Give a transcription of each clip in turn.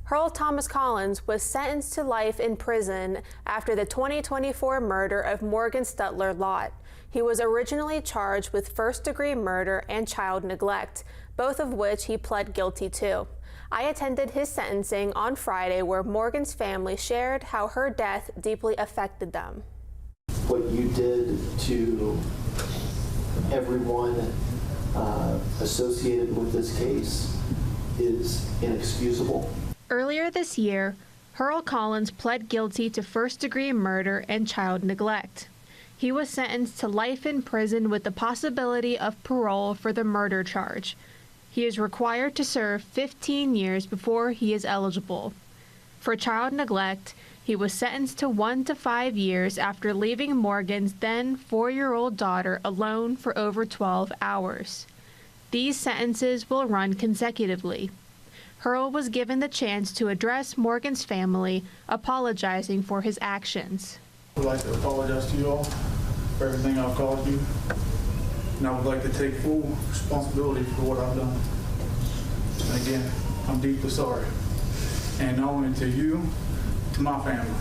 Hearl Thomas Collins was sentenced to life in prison after the 2024 murder of Morgan Stutler-Lott. He was originally charged with first-degree murder and child neglect, both of which he pled guilty to. I attended his sentencing on Friday, where Morgan's family shared how her death deeply affected them. What you did to everyone associated with this case is inexcusable. Earlier this year, Hearl Collins pled guilty to first-degree murder and child neglect. He was sentenced to life in prison with the possibility of parole for the murder charge. He is required to serve 15 years before he is eligible. For child neglect, he was sentenced to 1 to 5 years after leaving Morgan's then 4-year-old daughter alone for over 12 hours. These sentences will run consecutively. Hearl was given the chance to address Morgan's family, apologizing for his actions. I would like to apologize to you all for everything I've caused you, and I would like to take full responsibility for what I've done. And again, I'm deeply sorry, and not only to you, to my family.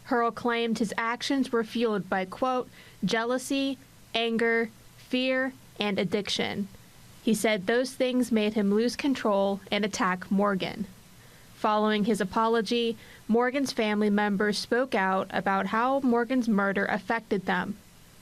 Hearl claimed his actions were fueled by, quote, jealousy, anger, fear, and addiction. He said those things made him lose control and attack Morgan. Following his apology, Morgan's family members spoke out about how Morgan's murder affected them.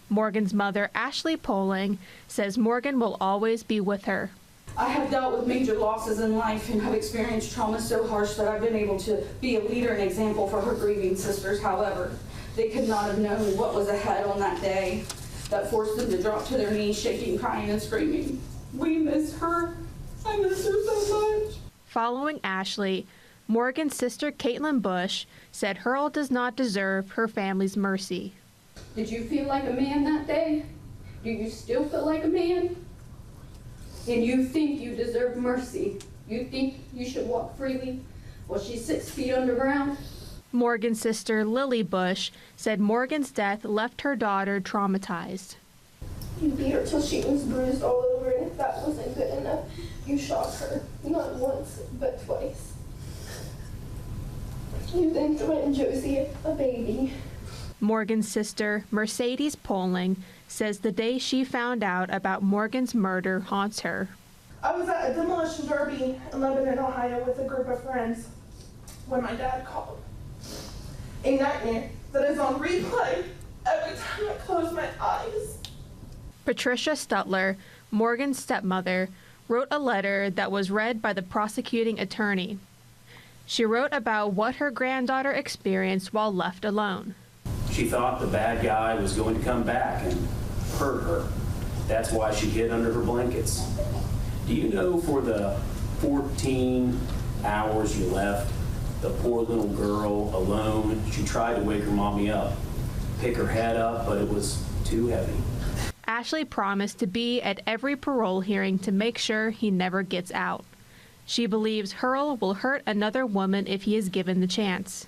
Morgan's mother, Ashley Poling, says Morgan will always be with her. I have dealt with major losses in life and have experienced trauma so harsh that I've been able to be a leader and example for her grieving sisters. However, they could not have known what was ahead on that day that forced them to drop to their knees, shaking, crying, and screaming. We miss her. I miss her so much. Following Ashley, Morgan's sister Caitlin Bush said Hearl does not deserve her family's mercy. Did you feel like a man that day? Do you still feel like a man? And you think you deserve mercy? You think you should walk freely? Well, she's 6 feet underground. Morgan's sister Lily Bush said Morgan's death left her daughter traumatized. You beat her till she was bruised all over, and if that wasn't good enough, you shot her, not once, but twice. You then threatened Josie, a baby. Morgan's sister, Mercedes Poling, says the day she found out about Morgan's murder haunts her. I was at a demolition derby in Lebanon, Ohio with a group of friends when my dad called. A nightmare that is on replay every time I close my eyes. Patricia Stutler, Morgan's stepmother, wrote a letter that was read by the prosecuting attorney. She wrote about what her granddaughter experienced while left alone. She thought the bad guy was going to come back and hurt her. That's why she hid under her blankets. Do you know, for the 14 hours you left the poor little girl alone, she tried to wake her mommy up, pick her head up, but it was too heavy. Ashley promised to be at every parole hearing to make sure he never gets out. She believes Hearl will hurt another woman if he is given the chance.